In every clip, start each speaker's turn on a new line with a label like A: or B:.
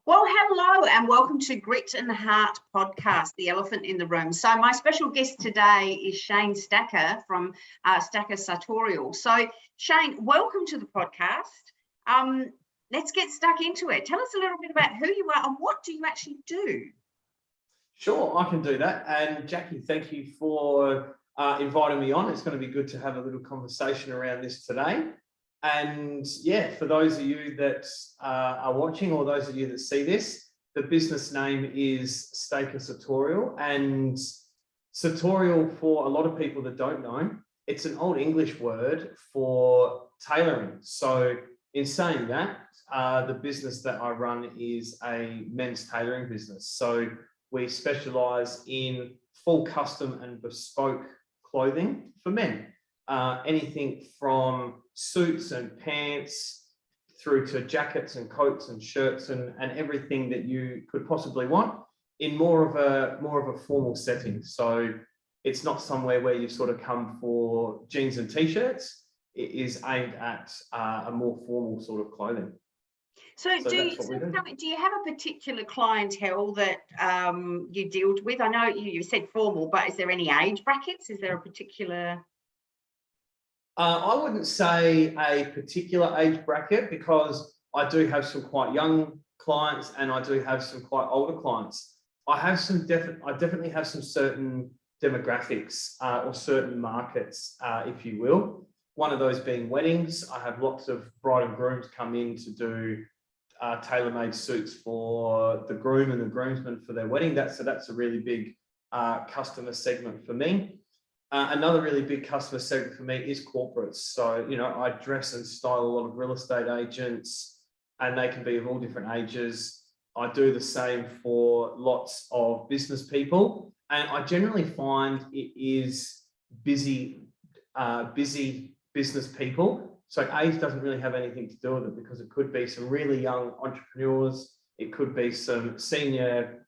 A: Well, hello and welcome to Grit and Heart podcast, The Elephant in the Room. So my special guest today is Shane Stacker from Stacker Sartorial. So Shane, welcome to the podcast. Let's get stuck into it. Tell us a little bit about who you are and what do you actually do?
B: Sure, I can do that. And Jackie, thank you for inviting me on. It's going to be good to have a little conversation around this today. And yeah, for those of you that are watching or those of you that see this, the business name is Stacker Sartorial. And sartorial, for a lot of people that don't know, it's an old English word for tailoring. So in saying that, the business that I run is a men's tailoring business. So we specialize in full custom and bespoke clothing for men. Anything from suits and pants through to jackets and coats and shirts and everything that you could possibly want in more of a formal setting. So it's not somewhere where you sort of come for jeans and t-shirts. It is aimed at a more formal sort of clothing.
A: So do you have a particular clientele that you deal with? I know you said formal, but is there any age brackets? Is there a particular...
B: I wouldn't say a particular age bracket because I do have some quite young clients and I do have some quite older clients. I definitely have some certain demographics or certain markets, if you will. One of those being weddings. I have lots of bride and grooms come in to do tailor-made suits for the groom and the groomsmen for their wedding. That's a really big customer segment for me. Another really big customer segment for me is corporates. So, you know, I dress and style a lot of real estate agents and they can be of all different ages. I do the same for lots of business people. And I generally find it is busy business people. So age doesn't really have anything to do with it because it could be some really young entrepreneurs. It could be some senior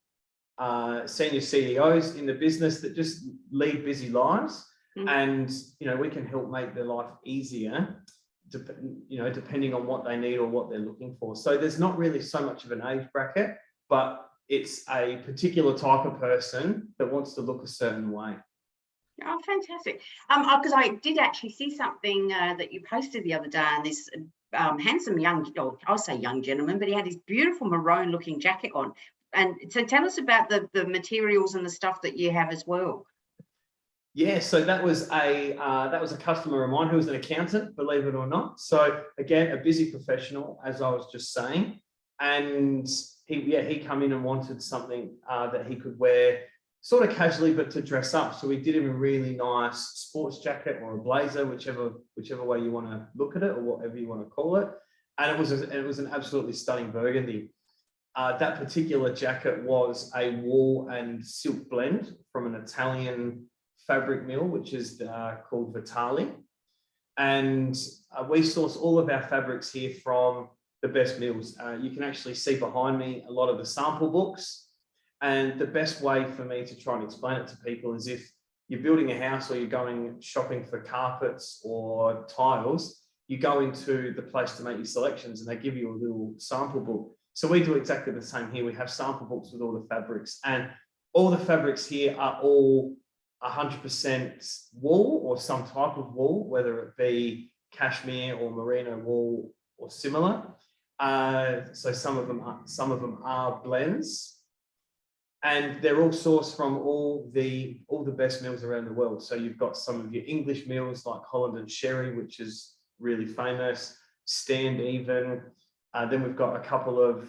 B: CEOs in the business that just lead busy lives. And, you know, we can help make their life easier, depending on what they need or what they're looking for. So there's not really so much of an age bracket, but it's a particular type of person that wants to look a certain way.
A: Oh, fantastic. Because I did actually see something that you posted the other day on this handsome young, or I'll say young gentleman, but he had this beautiful maroon looking jacket on. And so tell us about the materials and the stuff that you have as well.
B: Yeah, so that was a customer of mine who was an accountant, believe it or not. So again, a busy professional, as I was just saying, and he come in and wanted something that he could wear sort of casually, but to dress up. So we did him a really nice sports jacket or a blazer, whichever way you want to look at it or whatever you want to call it. And it was an absolutely stunning burgundy. That particular jacket was a wool and silk blend from an Italian fabric mill, which is called Vitali. And we source all of our fabrics here from the best mills. You can actually see behind me a lot of the sample books. And the best way for me to try and explain it to people is if you're building a house or you're going shopping for carpets or tiles, you go into the place to make your selections and they give you a little sample book. So we do exactly the same here. We have sample books with all the fabrics, and all the fabrics here are all 100% wool or some type of wool, whether it be cashmere or merino wool or similar. So some of them are blends, and they're all sourced from all the best mills around the world. So you've got some of your English mills like Holland and Sherry, which is really famous, Stand Even. Then we've got a couple of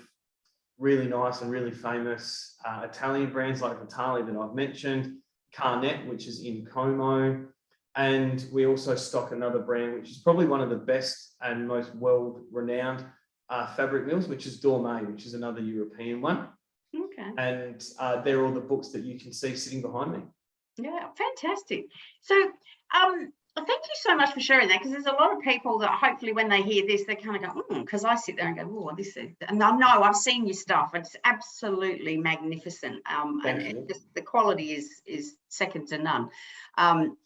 B: really nice and really famous Italian brands like Vitali that I've mentioned, Carnet, which is in Como. And we also stock another brand, which is probably one of the best and most world-renowned fabric mills, which is Dormay, which is another European one.
A: Okay.
B: And they're all the books that you can see sitting behind me. Yeah,
A: fantastic. So thank you so much for sharing that, because there's a lot of people that hopefully when they hear this, they kind of go, because I sit there and go, oh, this is, and I know I've seen your stuff. It's absolutely magnificent. And the quality is second to none. And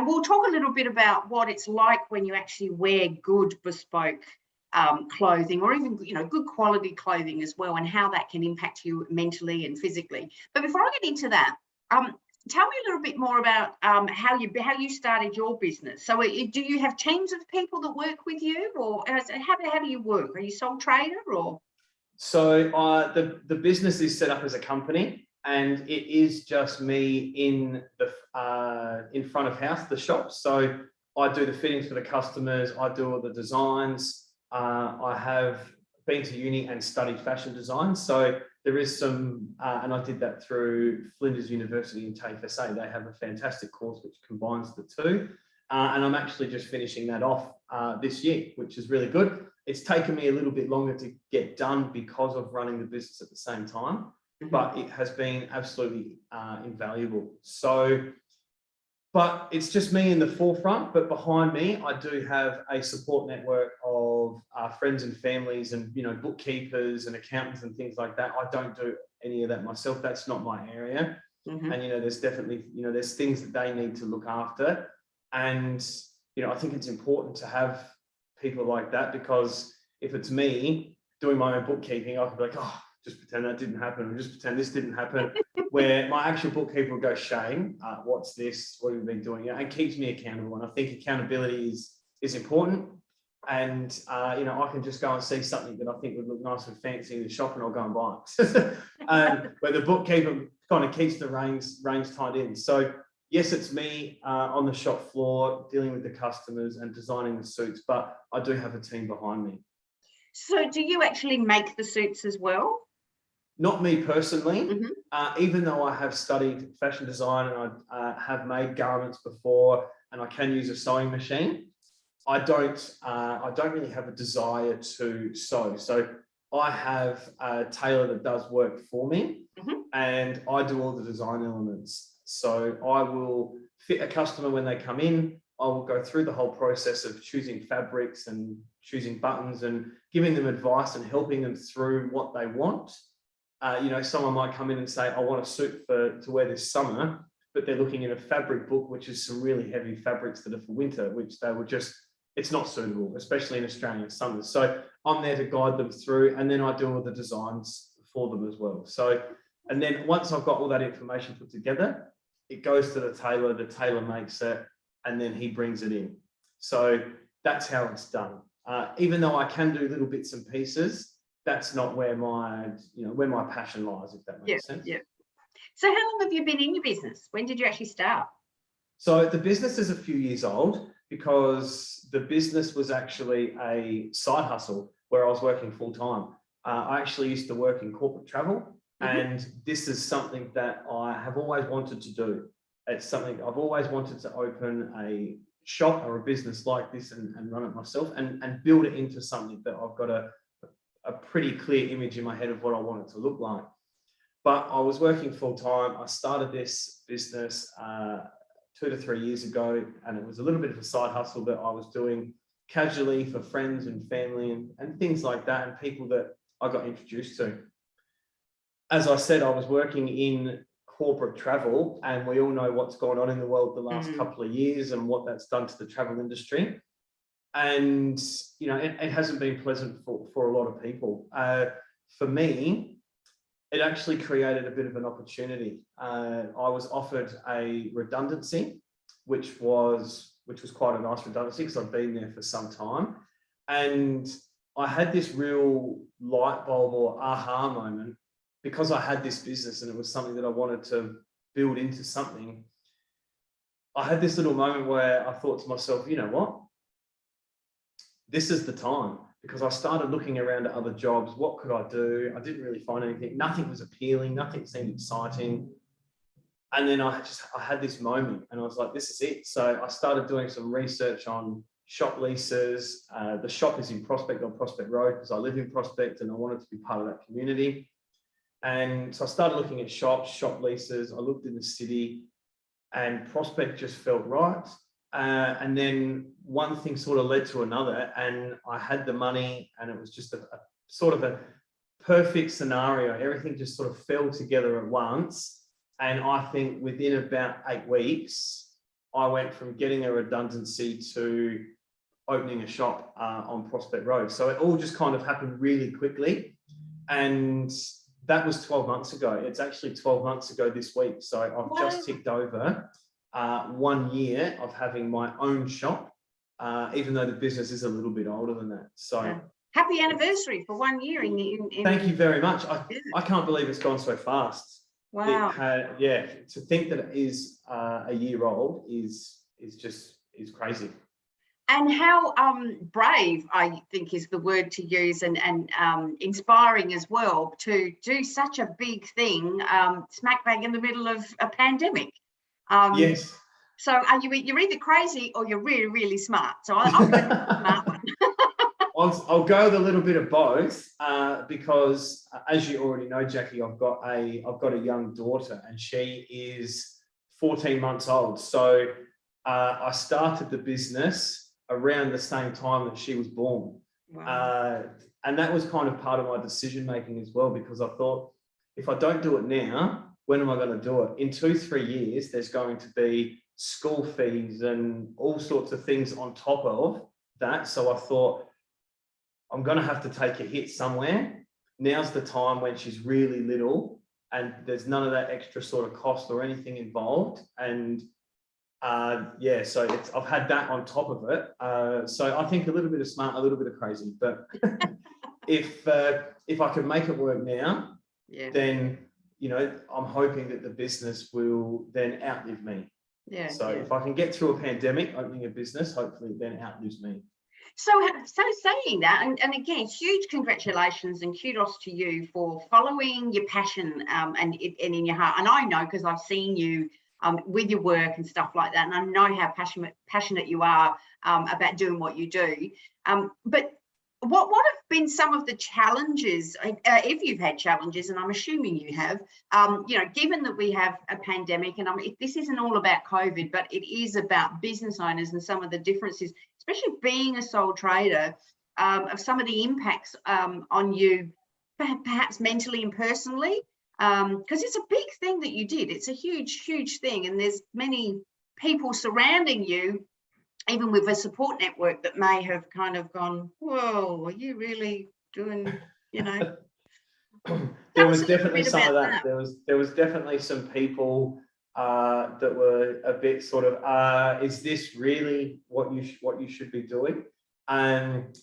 A: we'll talk a little bit about what it's like when you actually wear good bespoke clothing, or even, you know, good quality clothing as well, and how that can impact you mentally and physically. But before I get into that, tell me a little bit more about how you started your business. So do you have teams of people that work with you, or how do you work? Are you sole trader or?
B: So the business is set up as a company, and it is just me in the in front of house, the shop. So I do the fittings for the customers. I do all the designs. I have been to uni and studied fashion design. So there is some, and I did that through Flinders University in TAFE SA. They have a fantastic course which combines the two. And I'm actually just finishing that off this year, which is really good. It's taken me a little bit longer to get done because of running the business at the same time, but it has been absolutely invaluable. So, but it's just me in the forefront, but behind me, I do have a support network of friends and families and, you know, bookkeepers and accountants and things like that. I don't do any of that myself. That's not my area. And, you know, there's definitely, you know, there's things that they need to look after. And, you know, I think it's important to have people like that, because if it's me doing my own bookkeeping, I could be like, oh, just pretend that didn't happen, or just pretend this didn't happen. Where my actual bookkeeper will go, Shane, what's this? What have you been doing? And keeps me accountable. And I think accountability is important. And, you know, I can just go and see something that I think would look nice and fancy in the shop, and I'll go and buy it. Where the bookkeeper kind of keeps the reins tied in. So yes, it's me on the shop floor dealing with the customers and designing the suits, but I do have a team behind me.
A: So do you actually make the suits as well?
B: Not me personally, even though I have studied fashion design and I have made garments before, and I can use a sewing machine. I don't really have a desire to sew. So I have a tailor that does work for me, and I do all the design elements. So I will fit a customer when they come in. I will go through the whole process of choosing fabrics and choosing buttons and giving them advice and helping them through what they want. You know, someone might come in and say, I want a suit to wear this summer, but they're looking at a fabric book, which is some really heavy fabrics that are for winter, which they will just, it's not suitable, especially in Australian summers. So I'm there to guide them through, and then I do all the designs for them as well. So, and then once I've got all that information put together, it goes to the tailor makes it, and then he brings it in. So that's how it's done. Even though I can do little bits and pieces, that's not where my passion lies, if that makes sense.
A: Yeah. So how long have you been in your business? When did you actually start?
B: So the business is a few years old, because the business was actually a side hustle where I was working full time. I actually used to work in corporate travel, and this is something that I have always wanted to do. It's something I've always wanted to open a shop or a business like this and run it myself and build it into something that I've got a pretty clear image in my head of what I want it to look like. But I was working full time. I started this business 2 to 3 years ago, and it was a little bit of a side hustle that I was doing casually for friends and family and things like that, and people that I got introduced to. As I said, I was working in corporate travel, and we all know what's gone on in the world the last couple of years and what that's done to the travel industry. And, you know, it hasn't been pleasant for a lot of people. For me, it actually created a bit of an opportunity. I was offered a redundancy, which was quite a nice redundancy because I've been there for some time. And I had this real light bulb or aha moment, because I had this business and it was something that I wanted to build into something. I had this little moment where I thought to myself, you know what? This is the time, because I started looking around at other jobs. What could I do? I didn't really find anything. Nothing was appealing. Nothing seemed exciting. And then I had this moment and I was like, this is it. So I started doing some research on shop leases. The shop is in Prospect, on Prospect Road, because I live in Prospect and I wanted to be part of that community. And so I started looking at shops, shop leases. I looked in the city, and Prospect just felt right. And then one thing sort of led to another, and I had the money, and it was just a sort of a perfect scenario. Everything just sort of fell together at once. And I think within about 8 weeks, I went from getting a redundancy to opening a shop on Prospect Road. So it all just kind of happened really quickly. And that was 12 months ago. It's actually 12 months ago this week. So I've just ticked over 1 year of having my own shop, even though the business is a little bit older than that. So
A: happy anniversary for 1 year.
B: Thank you very much. I can't believe it's gone so fast.
A: Wow.
B: To think that it is a year old is crazy.
A: And how brave, I think, is the word to use, and inspiring as well, to do such a big thing smack bang in the middle of a pandemic.
B: Yes.
A: So you're either crazy or you're really, really smart. So I'll go with the smart one.
B: I'll go with a little bit of both because, as you already know, Jackie, I've got a young daughter, and she is 14 months old. So I started the business around the same time that she was born.
A: Wow.
B: And that was kind of part of my decision making as well, because I thought, if I don't do it now, when am I going to do it? In 2-3 years, there's going to be school fees and all sorts of things on top of that. So I thought, I'm going to have to take a hit somewhere. Now's the time when she's really little and there's none of that extra sort of cost or anything involved. And so I've had that on top of it. So I think a little bit of smart, a little bit of crazy, but if I could make it work now, then, I'm hoping that the business will then outlive me. So if I can get through a pandemic, opening a business, hopefully it then outlives me.
A: So saying that, and again, huge congratulations and kudos to you for following your passion and in your heart. And I know, because I've seen you with your work and stuff like that, and I know how passionate you are about doing what you do. But what have been some of the challenges, if you've had challenges, and I'm assuming you have, given that we have a pandemic, and this isn't all about COVID, but it is about business owners and some of the differences, especially being a sole trader, of some of the impacts on you, perhaps mentally and personally, because it's a big thing that you did. It's a huge, huge thing, and there's many people surrounding you, even with a support network, that may have kind of gone, whoa, are you really doing,
B: There was definitely some of that. There was definitely some people that were a bit sort of, is this really what you should be doing? And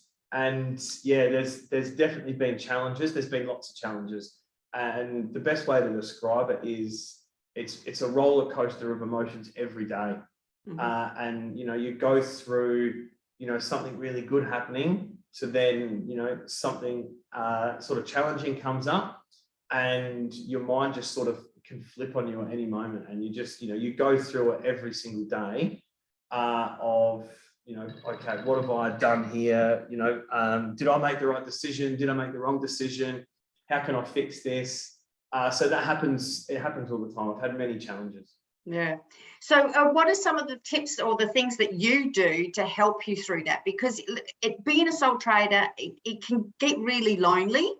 B: yeah, there's definitely been challenges. There's been lots of challenges. And the best way to describe it is it's a roller coaster of emotions every day. Mm-hmm. And you go through something really good happening to then something sort of challenging comes up, and your mind just sort of can flip on you at any moment, and you just you go through it every single day of okay, what have I done here? Did I make the right decision? Did I make the wrong decision? How can I fix this? So that happens. It happens all the time. I've had many challenges.
A: Yeah. So what are some of the tips or the things that you do to help you through that? Because being a sole trader, it can get really lonely,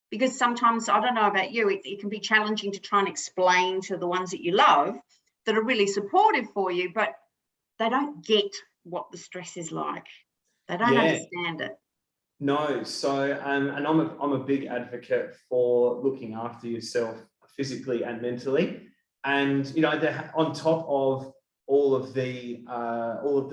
A: because sometimes, I don't know about you, it can be challenging to try and explain to the ones that you love that are really supportive for you, but they don't get what the stress is like. They don't understand it.
B: No. So, and I'm a big advocate for looking after yourself physically and mentally. And on top of all of the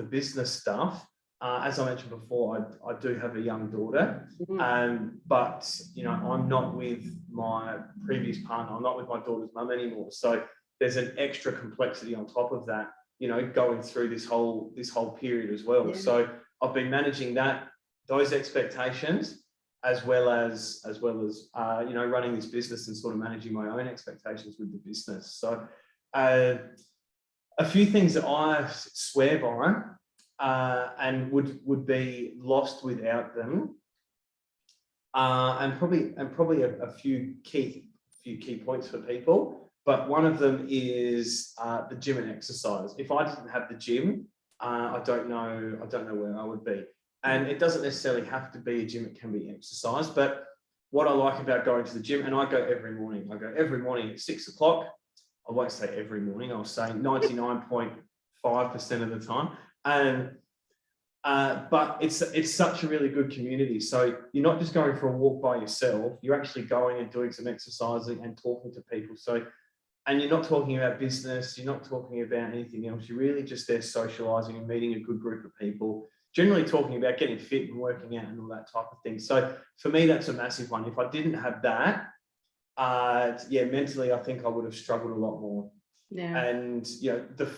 B: business stuff, as I mentioned before, I do have a young daughter, but I'm not with my previous partner. I'm not with my daughter's mum anymore. So there's an extra complexity on top of that, going through this whole period as well. Yeah. So I've been managing those expectations, as well as running this business and sort of managing my own expectations with the business. So a few things that I swear by and would be lost without them, and probably a few key points for people. But one of them is the gym and exercise. If I didn't have the gym, I don't know where I would be. And it doesn't necessarily have to be a gym, it can be exercise. But what I like about going to the gym, and I go every morning. I go every morning at 6 o'clock. I won't say every morning, I'll say 99.5% of the time. And But it's such a really good community. So you're not just going for a walk by yourself, you're actually going and doing some exercising and talking to people. So, and you're not talking about business, you're not talking about anything else. You're really just there socializing and meeting a good group of people, generally talking about getting fit and working out and all that type of thing. So for me, that's a massive one. If I didn't have that, mentally, I think I would have struggled a lot more.
A: Yeah.
B: And, the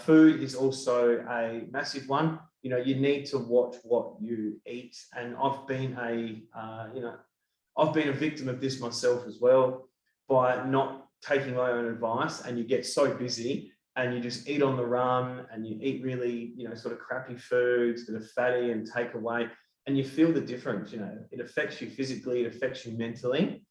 B: food is also a massive one. You need to watch what you eat. And I've been a victim of this myself as well, by not taking my own advice, and you get so busy and you just eat on the run and you eat really, sort of crappy foods that are fatty and take away, and you feel the difference. It affects you physically, it affects you mentally.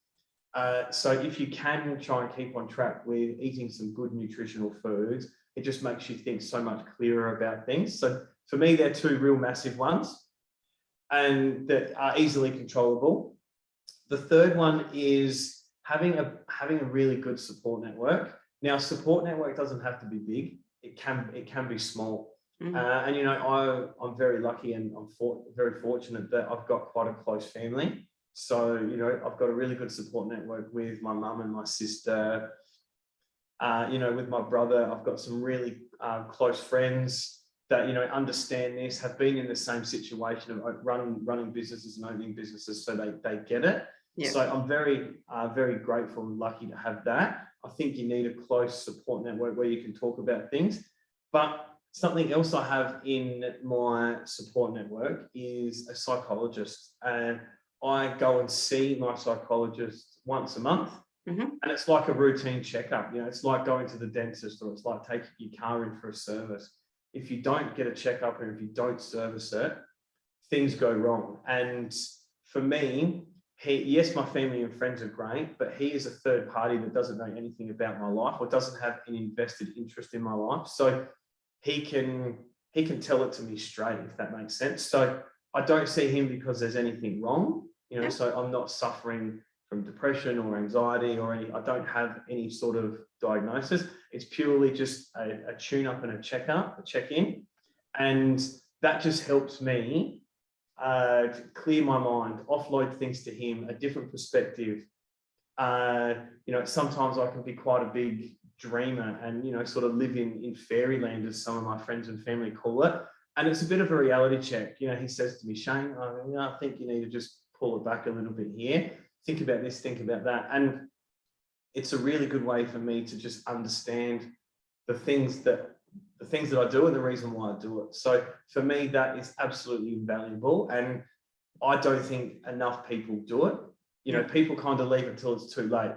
B: So if you can try and keep on track with eating some good nutritional foods, it just makes you think so much clearer about things. So for me, they're two real massive ones, and that are easily controllable. The third one is having a really good support network. Now, support network doesn't have to be big. It can be small. And I'm very lucky, and I'm very fortunate that I've got quite a close family. So, I've got a really good support network with my mum and my sister, with my brother. I've got some really close friends that, understand this, have been in the same situation of running businesses and owning businesses, so they get it. Yeah. So I'm very, very grateful and lucky to have that. I think you need a close support network where you can talk about things. But something else I have in my support network is a psychologist. And I go and see my psychologist once a month. Mm-hmm. And it's like a routine checkup. It's like going to the dentist, or it's like taking your car in for a service. If you don't get a checkup, and if you don't service it, things go wrong. And for me, yes, my family and friends are great, but he is a third party that doesn't know anything about my life, or doesn't have an invested interest in my life. So he can tell it to me straight, if that makes sense. So I don't see him because there's anything wrong, so I'm not suffering from depression or anxiety or I don't have any sort of diagnosis. It's purely just a tune-up and a check-in. And that just helps me to clear my mind, offload things to him, a different perspective. Sometimes I can be quite a big dreamer and, sort of live in fairyland, as some of my friends and family call it. And it's a bit of a reality check. He says to me, Shane, I think you need to just pull it back a little bit here. Think about this, think about that. And it's a really good way for me to just understand the things that I do and the reason why I do it. So for me, that is absolutely invaluable. And I don't think enough people do it. People kind of leave it till it's too late.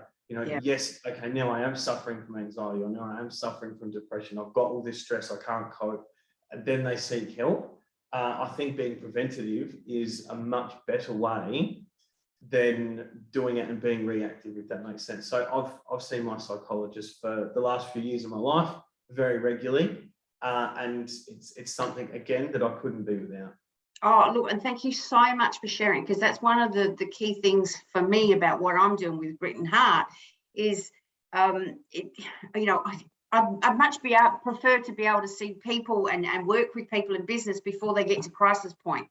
B: Yes, okay, now I am suffering from anxiety, or now I am suffering from depression. I've got all this stress, I can't cope. And then they seek help. I think being preventative is a much better way than doing it and being reactive, if that makes sense. So I've seen my psychologist for the last few years of my life very regularly. And it's something, again, that I couldn't be without.
A: Oh, look, and thank you so much for sharing, because that's one of the key things for me about what I'm doing with Grit and Heart is, I'd much prefer to be able to see people and work with people in business before they get to crisis point.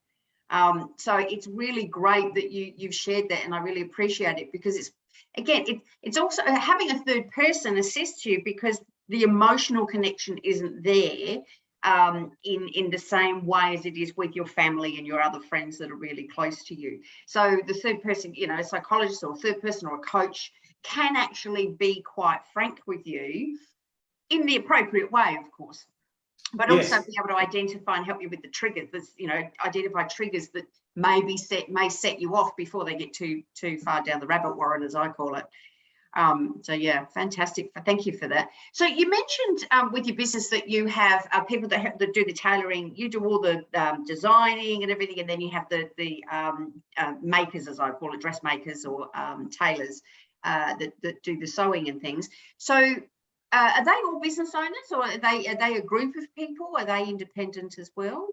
A: So it's really great that you've shared that, and I really appreciate it, because it's also having a third person assist you, because the emotional connection isn't there in the same way as it is with your family and your other friends that are really close to you. So the third person, a psychologist or a third person or a coach can actually be quite frank with you in the appropriate way, of course, but also be able to identify and help you with the triggers. Identify triggers that may set you off before they get too far down the rabbit warren, as I call it. So yeah, fantastic. Thank you for that. So you mentioned with your business that you have people that do the tailoring. You do all the designing and everything, and then you have the makers, as I call it, dressmakers or tailors that do the sewing and things. So are they all business owners, or are they a group of people? Are they independent as well?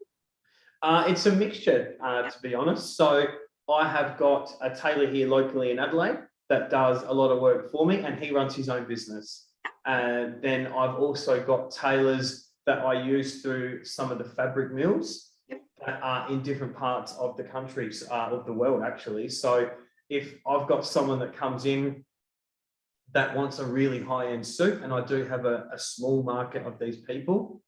B: It's a mixture, to be honest. So I have got a tailor here locally in Adelaide that does a lot of work for me, and he runs his own business. And then I've also got tailors that I use through some of the fabric mills that are in different parts of the countries of the world, actually. So if I've got someone that comes in that wants a really high-end suit, and I do have a small market of these people,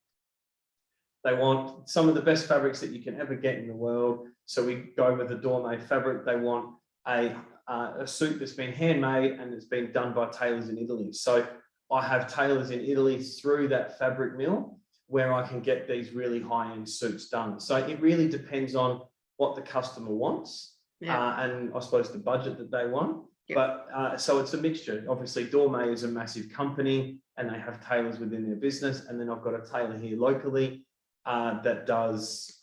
B: they want some of the best fabrics that you can ever get in the world. So we go with the door-made fabric. They want a suit that's been handmade and it's been done by tailors in Italy. So I have tailors in Italy through that fabric mill where I can get these really high-end suits done. So it really depends on what the customer wants, and I suppose the budget that they want. Yep. But so it's a mixture. Obviously, Dormay is a massive company and they have tailors within their business. And then I've got a tailor here locally that does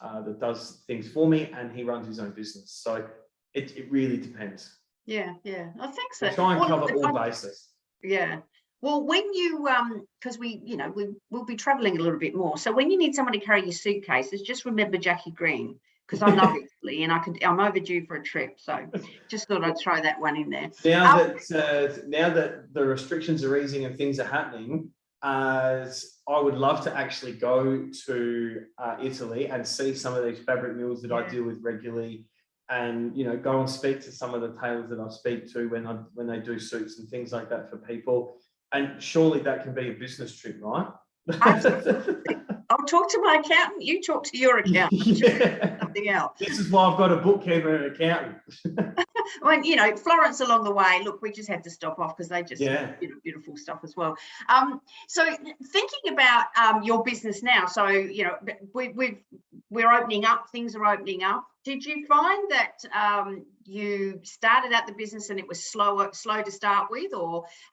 B: things for me, and he runs his own business. So it really depends.
A: Yeah, I think so.
B: I try and cover all bases.
A: Yeah. Well, when you because we'll be traveling a little bit more. So when you need someone to carry your suitcases, just remember Jackie Green, because I love Italy and I'm overdue for a trip. So just thought I'd throw that one in there.
B: Now that the restrictions are easing and things are happening, I would love to actually go to Italy and see some of these fabric mills that I deal with regularly, and go and speak to some of the tailors that I speak to when they do suits and things like that for people. And surely that can be a business trip, right?
A: Absolutely. I'll talk to my accountant. You talk to your accountant. Something else.
B: This is why I've got a bookkeeper and an accountant.
A: When Florence along the way, look, we just had to stop off because they just beautiful stuff as well. So thinking about your business now, so we're opening up, things are opening up. Did you find that you started out the business and it was slow to start with,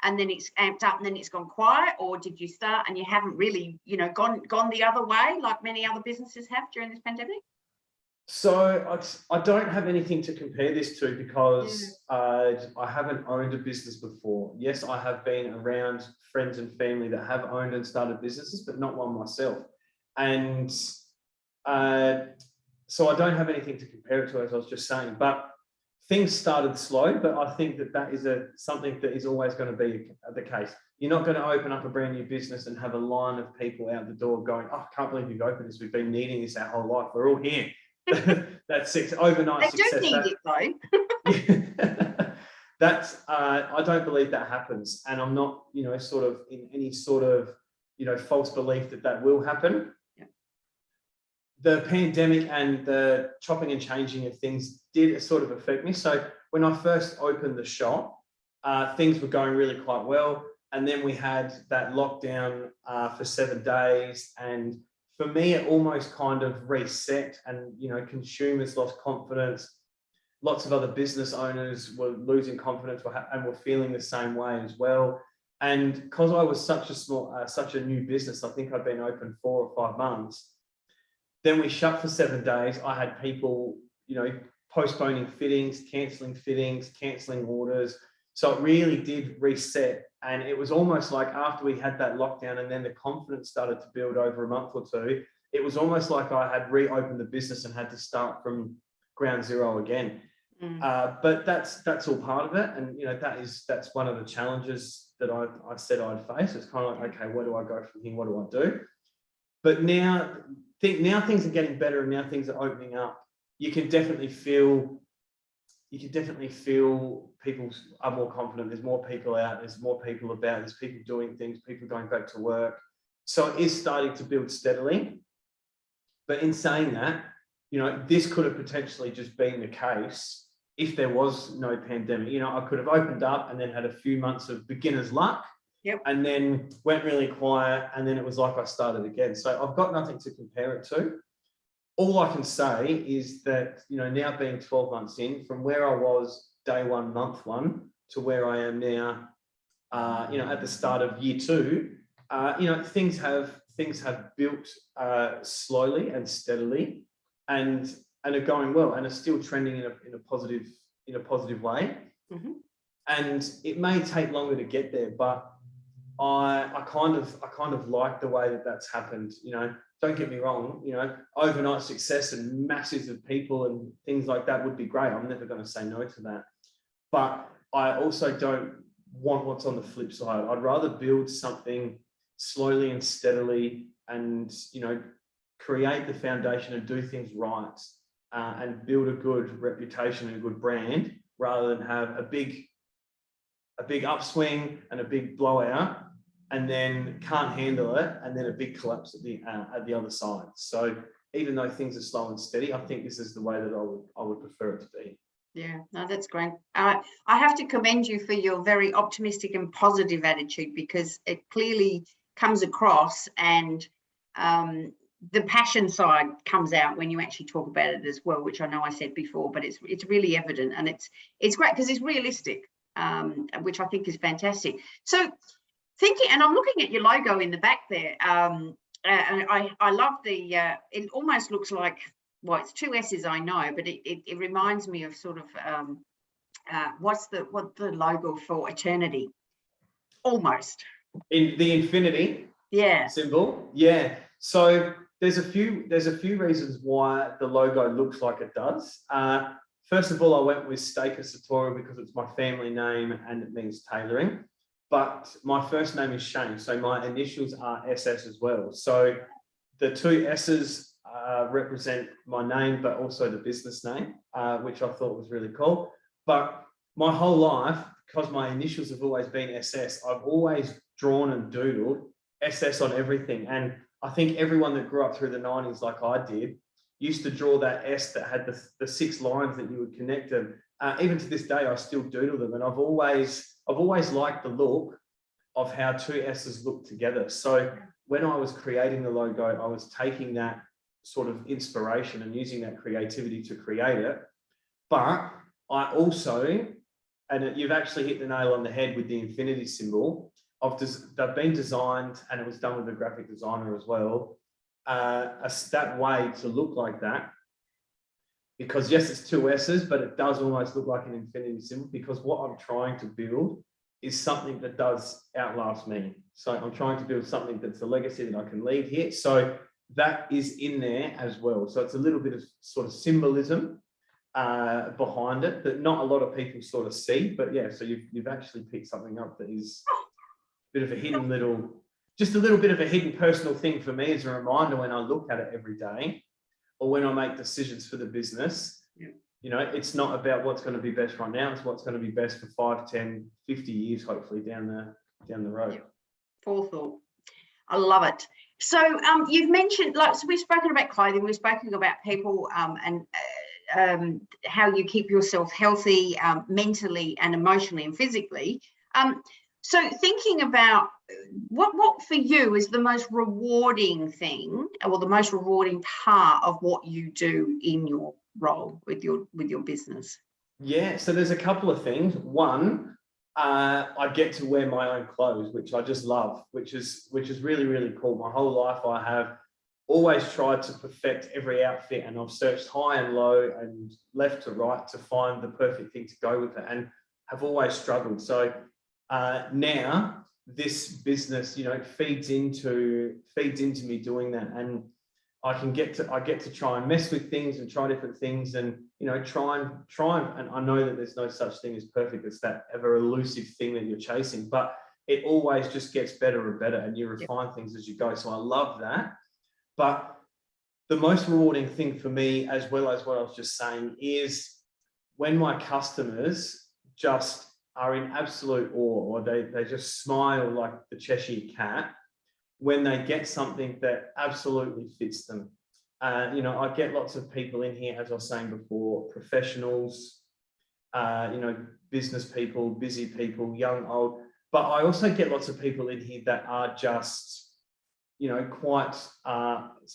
A: and then it's amped up and then it's gone quiet, or did you start and you haven't really gone the other way like many other businesses have during this pandemic?
B: So I don't have anything to compare this to because I haven't owned a business before. Yes, I have been around friends and family that have owned and started businesses, but not one myself. And so I don't have anything to compare it to, as I was just saying. But things started slow, but I think that is something that is always going to be the case. You're not going to open up a brand new business and have a line of people out the door going, "Oh, I can't believe you've opened this. We've been needing this our whole life. We're all here." That's overnight success.
A: They do need it though.
B: That's I don't believe that happens, and I'm not sort of in any sort of false belief that will happen. The pandemic and the chopping and changing of things did sort of affect me. So when I first opened the shop, things were going really quite well, and then we had that lockdown for 7 days, and for me, it almost kind of reset, and consumers lost confidence. Lots of other business owners were losing confidence and were feeling the same way as well. And because I was such a new business, I think I'd been open 4 or 5 months. Then we shut for 7 days. I had people, postponing fittings, cancelling orders. So it really did reset. And it was almost like after we had that lockdown and then the confidence started to build over a month or two, it was almost like I had reopened the business and had to start from ground zero again. But that's all part of it. And, that's one of the challenges that I said I'd face. It's kind of like, okay, where do I go from here? What do I do? But now things are getting better and now things are opening up. You can definitely feel people are more confident. There's more people out. There's more people about. There's people doing things. People going back to work. So it is starting to build steadily. But in saying that, this could have potentially just been the case if there was no pandemic. I could have opened up and then had a few months of beginner's luck.
A: Yep.
B: And then went really quiet, and then it was like I started again. So I've got nothing to compare it to. All I can say is that, now being 12 months in, from where I was day one, month one, to where I am now, at the start of year 2, things have built slowly and steadily, and are going well, and are still trending in a positive way.
A: Mm-hmm.
B: And it may take longer to get there, but I kind of like the way that that's happened. Don't get me wrong, overnight success and masses of people and things like that would be great. I'm never going to say no to that. But I also don't want what's on the flip side. I'd rather build something slowly and steadily and, create the foundation and do things right, and build a good reputation and a good brand, rather than have a big upswing and a big blowout, and then can't handle it, and then a big collapse at the other side. So even though things are slow and steady, I think this is the way that I would prefer it to be.
A: Yeah, no, that's great. I have to commend you for your very optimistic and positive attitude, because it clearly comes across, and the passion side comes out when you actually talk about it as well, which I know I said before, but it's really evident, and it's great because it's realistic, which I think is fantastic. So thinking, and I'm looking at your logo in the back there, and I love it almost looks like, well, it's two S's, I know, but it reminds me of sort of what's the logo for eternity, almost.
B: In the infinity symbol, yeah. So there's a few reasons why the logo looks like it does. First of all, I went with Staker Sartorial because it's my family name and it means tailoring. But my first name is Shane, so my initials are SS as well. So the two S's represent my name, but also the business name, which I thought was really cool. But my whole life, because my initials have always been SS, I've always drawn and doodled SS on everything. And I think everyone that grew up through the 90s, like I did, used to draw that S that had the 6 lines that you would connect them. Even to this day, I still doodle them. And I've always liked the look of how two S's look together. So when I was creating the logo, I was taking that sort of inspiration and using that creativity to create it. But I also, and you've actually hit the nail on the head with the infinity symbol, they've been designed, and it was done with a graphic designer as well, that way to look like that. Because yes, it's two S's, but it does almost look like an infinity symbol, because what I'm trying to build is something that does outlast me. So I'm trying to build something that's a legacy that I can leave here. So that is in there as well. So it's a little bit of sort of symbolism behind it that not a lot of people sort of see. But yeah, so you've actually picked something up that is a bit of a hidden just a little bit of a hidden personal thing for me, as a reminder when I look at it every day, or when I make decisions for the business.
A: Yeah.
B: You know, it's not about what's going to be best right now. It's what's going to be best for 5, 10, 50 years, hopefully down the road.
A: Yeah. Forethought. I love it. So you've mentioned, so we've spoken about clothing, we've spoken about people, and how you keep yourself healthy, mentally and emotionally and physically. So thinking about what for you is the most rewarding thing, or the most rewarding part of what you do in your role with your business?
B: Yeah, so there's a couple of things. One, I get to wear my own clothes, which I just love, which is really, really cool. My whole life I have always tried to perfect every outfit, and I've searched high and low and left to right to find the perfect thing to go with it, and have always struggled. So now this business, you know, feeds into me doing that, and I get to try and mess with things and try different things, and you know, try and I know that there's no such thing as perfect. It's that ever elusive thing that you're chasing, but it always just gets better and better, and you refine things as you go. So I love that. But the most rewarding thing for me, as well as what I was just saying, is when my customers just are in absolute awe, or they just smile like the Cheshire cat when they get something that absolutely fits them. You know, I get lots of people in here, as I was saying before, professionals, you know, business people, busy people, young, old, but I also get lots of people in here that are just, you know, quite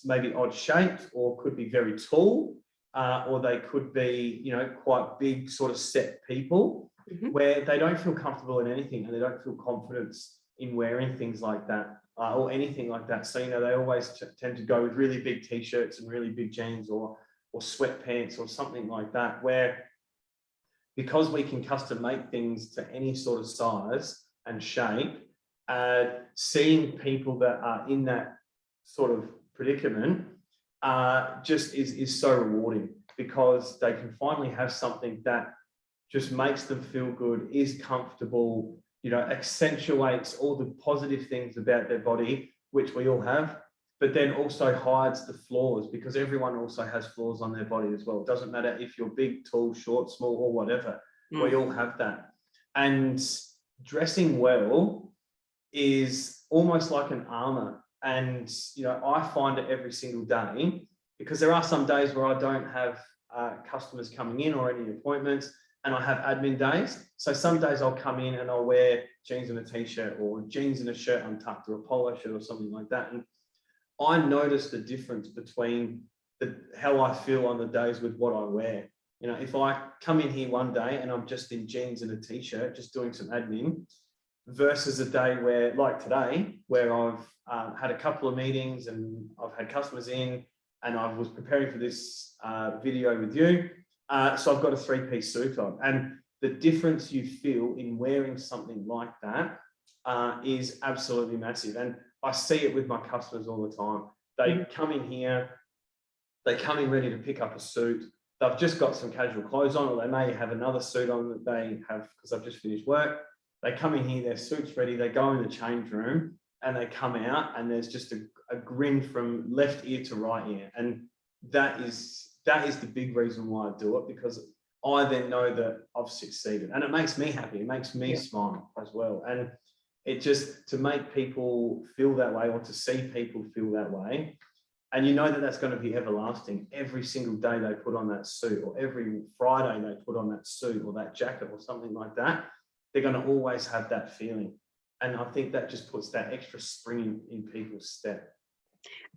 B: maybe odd shaped, or could be very tall, or they could be, you know, quite big sort of set people, where they don't feel comfortable in anything, and they don't feel confidence in wearing things like that, or anything like that. So, you know, they always tend to go with really big t-shirts and really big jeans, or sweatpants or something like that, where because we can custom make things to any sort of size and shape, seeing people that are in that sort of predicament just is so rewarding, because they can finally have something that just makes them feel good, is comfortable, you know, accentuates all the positive things about their body, which we all have. but then also hides the flaws, because everyone also has flaws on their body as well. It doesn't matter if you're big, tall, short, small, or whatever. We all have that. And dressing well is almost like an armor. And, you know, I find it every single day, because there are some days where I don't have customers coming in or any appointments, and I have admin days. So some days I'll come in and I'll wear jeans and a t-shirt, or jeans and a shirt untucked, or a polo shirt or something like that. And I notice the difference between how I feel on the days with what I wear. You know, if I come in here one day and I'm just in jeans and a t-shirt, just doing some admin, versus a day where, like today, where I've had a couple of meetings and I've had customers in, and I was preparing for this video with you. So I've got a 3-piece suit on, and the difference you feel in wearing something like that is absolutely massive. And I see it with my customers all the time. They come in here, they come in ready to pick up a suit. They've just got some casual clothes on, or they may have another suit on that they have because they've just finished work. They come in here, their suit's ready, they go in the change room, and they come out, and there's just a grin from left ear to right ear. And that is the big reason why I do it, because I then know that I've succeeded, and it makes me happy. It makes me smile as well. And it just, to make people feel that way, or to see people feel that way, and you know that that's going to be everlasting. Every single day they put on that suit, or every Friday they put on that suit or that jacket or something like that, they're going to always have that feeling. And I think that just puts that extra spring in people's step.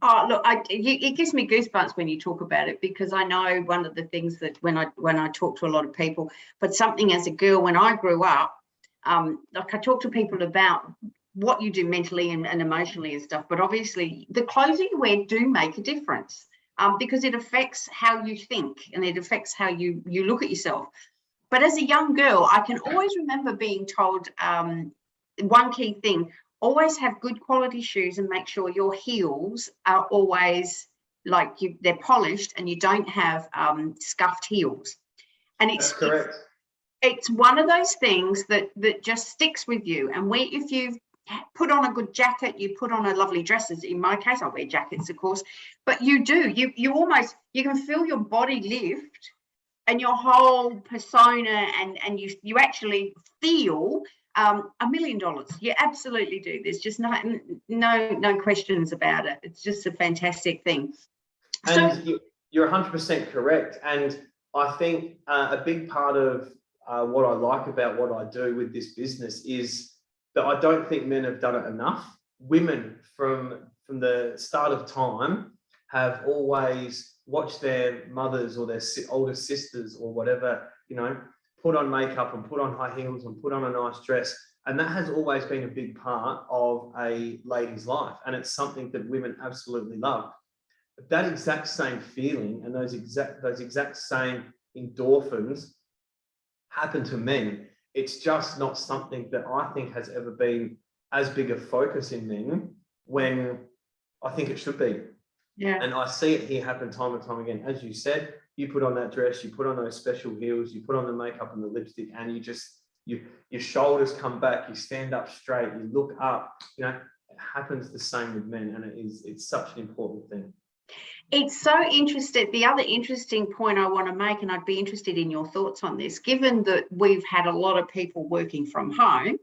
A: Oh, look, it gives me goosebumps when you talk about it, because I know one of the things that when I talk to a lot of people, but something as a girl, when I grew up, like I talk to people about what you do mentally and emotionally and stuff, but obviously the clothes you wear do make a difference, because it affects how you think, and it affects how you look at yourself. But as a young girl, I can always remember being told one key thing: always have good quality shoes, and make sure your heels are always they're polished, and you don't have scuffed heels. And
B: That's correct.
A: It's one of those things that just sticks with you. And if you've put on a good jacket, you put on a lovely dresses. In my case, I wear jackets, of course, but you can feel your body lift, and your whole persona, and you actually feel $1 million. You absolutely do. There's just no questions about it. It's just a fantastic thing.
B: And so, you're 100% correct. And I think a big part of what I like about what I do with this business is that I don't think men have done it enough. Women from the start of time have always watched their mothers or their older sisters or whatever, you know, put on makeup and put on high heels and put on a nice dress. And that has always been a big part of a lady's life. And it's something that women absolutely love. But that exact same feeling and those exact same endorphins happen to men. It's just not something that I think has ever been as big a focus in men, when I think it should be. Yeah. And I see it here happen time and time again. As you said, you put on that dress, you put on those special heels, you put on the makeup and the lipstick, and your shoulders come back, you stand up straight, you look up. You know, it happens the same with men, and it's such an important thing.
A: It's so interesting. The other interesting point I want to make, and I'd be interested in your thoughts on this, given that we've had a lot of people working from home,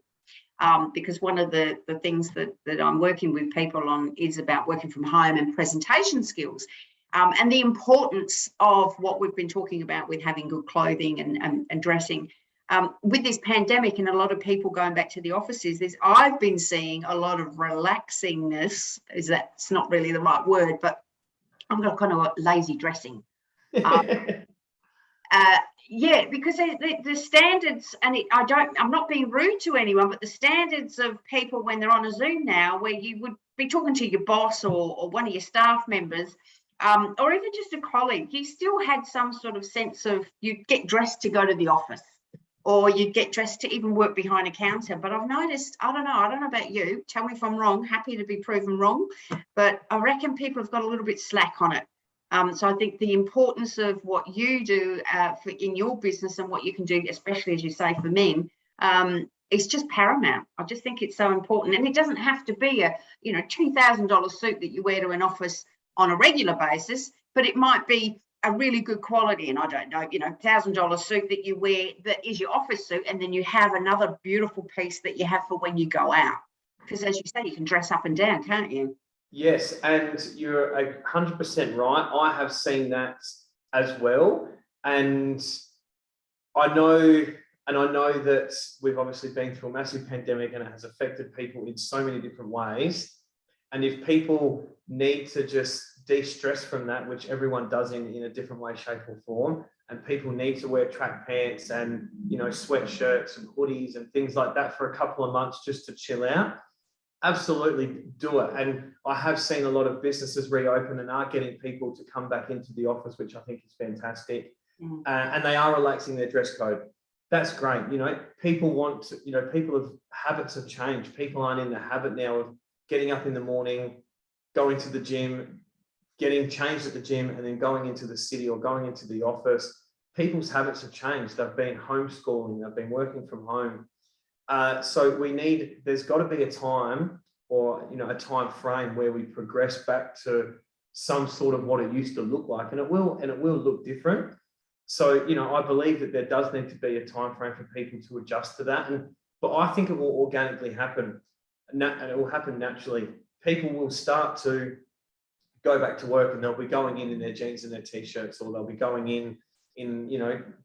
A: because one of the things that I'm working with people on is about working from home and presentation skills, and the importance of what we've been talking about with having good clothing and dressing. With this pandemic and a lot of people going back to the offices, I've been seeing a lot of relaxingness. That's not really the right word, but I'm got kind of a lazy dressing. Yeah, because the standards, and I'm not being rude to anyone, but the standards of people when they're on a Zoom now, where you would be talking to your boss or one of your staff members, or even just a colleague, you still had some sort of sense of you'd get dressed to go to the office, or you'd get dressed to even work behind a counter. But I've noticed, I don't know about you, tell me if I'm wrong, happy to be proven wrong, but I reckon people have got a little bit slack on it. So I think the importance of what you do in your business and what you can do, especially as you say for men, it's just paramount. I just think it's so important. And it doesn't have to be a, $2,000 suit that you wear to an office on a regular basis, but it might be a really good quality, and I don't know, $1,000 suit that you wear that is your office suit, and then you have another beautiful piece that you have for when you go out. Because as you say, you can dress up and down, can't you?
B: Yes, and you're 100% right. I have seen that as well. And I know that we've obviously been through a massive pandemic and it has affected people in so many different ways. And if people need to just de-stress from that, which everyone does in a different way, shape or form, and people need to wear track pants and, sweatshirts and hoodies and things like that for a couple of months just to chill out, absolutely do it. And I have seen a lot of businesses reopen and are getting people to come back into the office, which I think is fantastic. And they are relaxing their dress code. That's great. People want to, habits have changed. People aren't in the habit now of getting up in the morning, going to the gym, getting changed at the gym, and then going into the city or going into the office. People's habits have changed. They've been homeschooling, they've been working from home. So there's got to be a time or, a time frame where we progress back to some sort of what it used to look like, and it will look different. So, I believe that there does need to be a time frame for people to adjust to that. But I think it will organically happen, and it will happen naturally. People will start to go back to work and they'll be going in their jeans and their t-shirts, or they'll be going in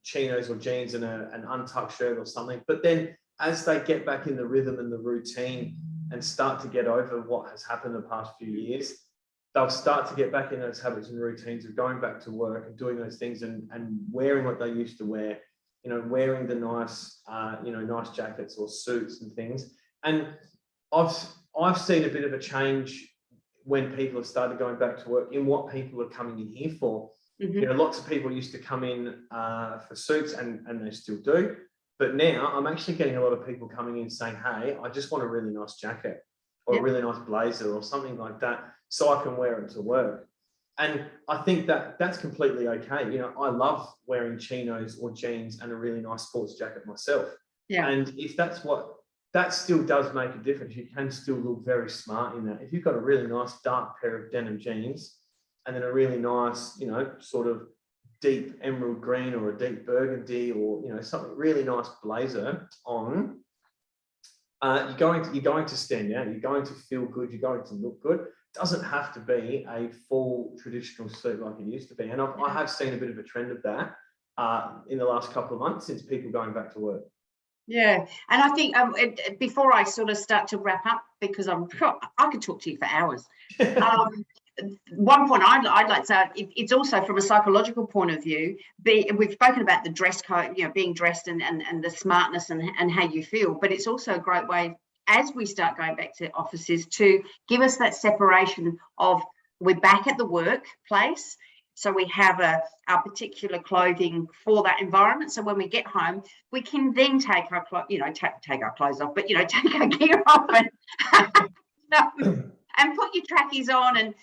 B: chinos or jeans and an untucked shirt or something. But then as they get back in the rhythm and the routine and start to get over what has happened the past few years, they'll start to get back in those habits and routines of going back to work and doing those things and wearing what they used to wear, wearing the nice, nice jackets or suits and things. And I've seen a bit of a change when people have started going back to work in what people are coming in here for. Lots of people used to come in for suits, and they still do. But now I'm actually getting a lot of people coming in saying, hey, I just want a really nice jacket or a really nice blazer or something like that, so I can wear it to work. And I think that that's completely okay. I love wearing chinos or jeans and a really nice sports jacket myself. Yeah. And if that still does make a difference. You can still look very smart in that. If you've got a really nice dark pair of denim jeans and then a really nice, sort of deep emerald green or a deep burgundy or, something really nice blazer on, you're going to stand out. You're going to feel good. You're going to look good. It doesn't have to be a full traditional suit like it used to be. And I have seen a bit of a trend of that in the last couple of months since people going back to work.
A: Yeah, and I think before I sort of start to wrap up, because I could talk to you for hours. One point I'd like to say, it's also from a psychological point of view. We've spoken about the dress code, being dressed and the smartness and how you feel, but it's also a great way as we start going back to offices to give us that separation of we're back at the workplace. So we have our particular clothing for that environment. So when we get home, we can then take our take our clothes off, but take our gear off and put your trackies on and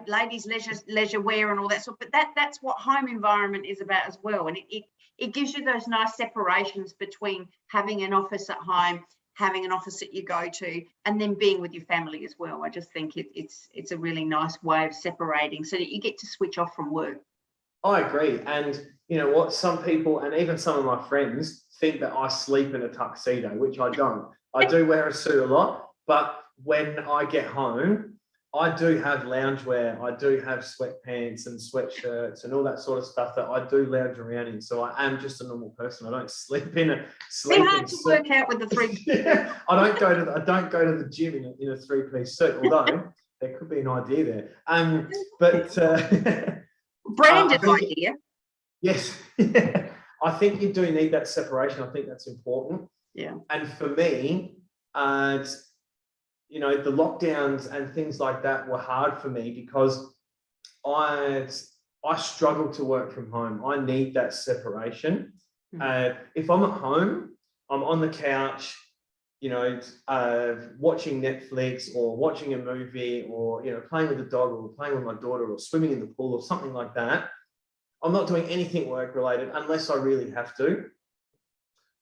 A: ladies leisure wear and all that sort. But that's what home environment is about as well. And it gives you those nice separations between having an office at home, having an office that you go to, and then being with your family as well. I just think it's a really nice way of separating so that you get to switch off from work.
B: I agree. And you know what, some people and even some of my friends think that I sleep in a tuxedo, which I don't. I do wear a suit a lot, but when I get home, I do have loungewear. I do have sweatpants and sweatshirts and all that sort of stuff that I do lounge around in. So I am just a normal person. I don't sleep in a sleep.
A: It's hard to work out with the three.
B: Yeah, I don't go to the gym in a three-piece suit, although there could be an idea there. But
A: branded idea.
B: Yes, I think you do need that separation. I think that's important.
A: Yeah.
B: And for me, the lockdowns and things like that were hard for me because I struggle to work from home. I need that separation. If I'm at home, I'm on the couch, watching Netflix or watching a movie or, playing with the dog or playing with my daughter or swimming in the pool or something like that. I'm not doing anything work related unless I really have to.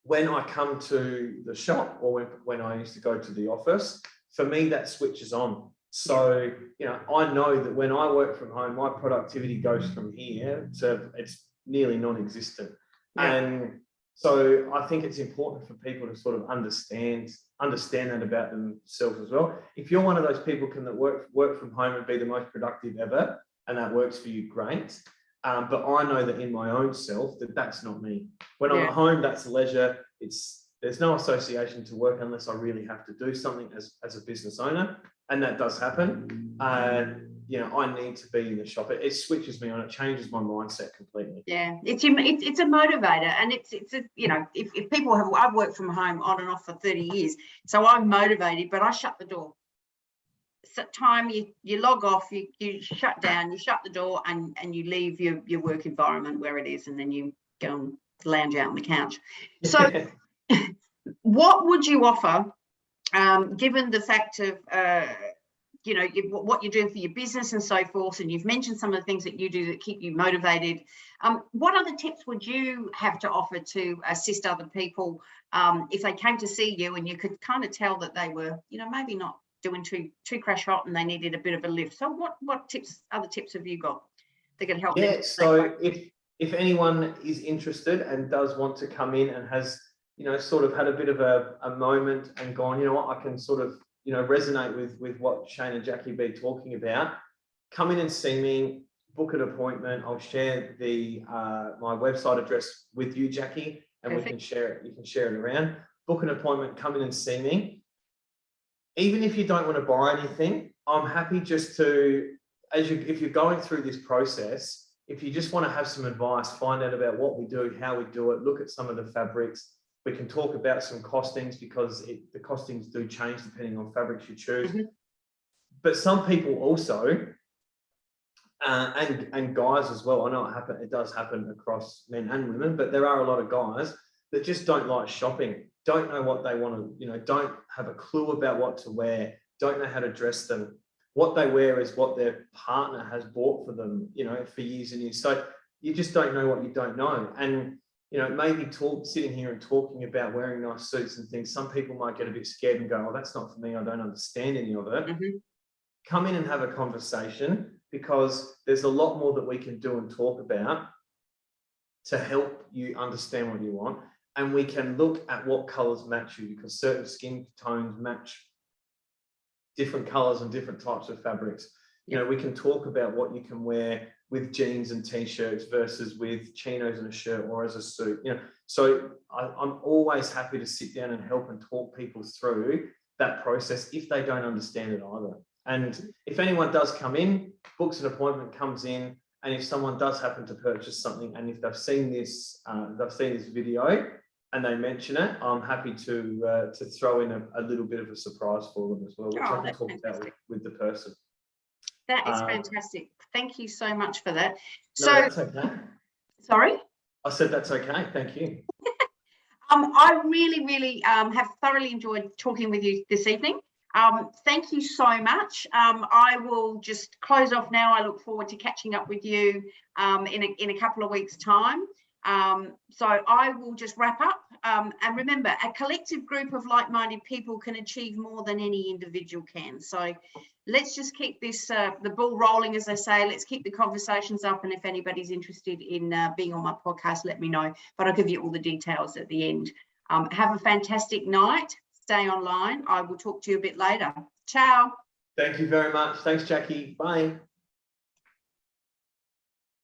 B: when I come to the shop or when I used to go to the office, for me, that switches on. So, you know, I know that when I work from home, my productivity goes from here to it's nearly non-existent.
A: Yeah.
B: And so I think it's important for people to sort of understand that about themselves as well. If you're one of those people that work from home and be the most productive ever, and that works for you, great. But I know that in my own self that's not me. When I'm at home, that's leisure. There's no association to work unless I really have to do something as a business owner, and that does happen. You know, I need to be in the shop. It switches me on. It changes my mindset completely.
A: Yeah, it's a motivator, and it's a, you know, if people have, I've worked from home on and off for 30 years, so I'm motivated, but I shut the door. So time you log off, you shut down, you shut the door, and you leave your work environment where it is, and then you go and lounge out on the couch. So what would you offer, given the fact of you know, what you're doing for your business and so forth, and you've mentioned some of the things that you do that keep you motivated. What other tips would you have to offer to assist other people if they came to see you and you could kind of tell that they were, you know, maybe not doing too crash hot and they needed a bit of a lift? So what other tips have you got that can help them?
B: Yeah, so if anyone is interested and does want to come in and has, you know, sort of had a bit of a moment and gone, you know what, I can sort of, you know, resonate with what Shane and Jackie be talking about, come in and see me, book an appointment. I'll share my website address with you, Jackie, and Perfect. We can share it. You can share it around. Book an appointment, come in and see me. Even if you don't want to buy anything, I'm happy just to, if you're going through this process, if you just want to have some advice, find out about what we do, how we do it, look at some of the fabrics. We can talk about some costings because the costings do change depending on fabrics you choose. Mm-hmm. But some people also, and guys as well, I know it does happen across men and women, but there are a lot of guys that just don't like shopping, don't know what they want to, you know, don't have a clue about what to wear, don't know how to dress them. What they wear is what their partner has bought for them, you know, for years and years. So you just don't know what you don't know. And you know, maybe sitting here and talking about wearing nice suits and things, some people might get a bit scared and go, oh, that's not for me. I don't understand any of it. Mm-hmm. Come in and have a conversation, because there's a lot more that we can do and talk about to help you understand what you want. And we can look at what colors match you, because certain skin tones match different colors and different types of fabrics. You know, we can talk about what you can wear with jeans and t-shirts versus with chinos and a shirt or as a suit. You know, so I'm always happy to sit down and help and talk people through that process if they don't understand it either. And if anyone does come in, books an appointment, comes in, and if someone does happen to purchase something, and if they've seen this video and they mention it, I'm happy to throw in a little bit of a surprise for them as well, which I can talk about with the person.
A: That is fantastic. Thank you so much for that.
B: No, that's okay.
A: Sorry?
B: I said that's okay. Thank you.
A: I really have thoroughly enjoyed talking with you this evening. Thank you so much. I will just close off now. I look forward to catching up with you in a couple of weeks' time. So I will just wrap up. And remember, a collective group of like-minded people can achieve more than any individual can. So let's just keep this the ball rolling, as they say. Let's keep the conversations up. And if anybody's interested in being on my podcast, let me know. But I'll give you all the details at the end. Have a fantastic night. Stay online. I will talk to you a bit later. Ciao.
B: Thank you very much. Thanks, Jackie. Bye.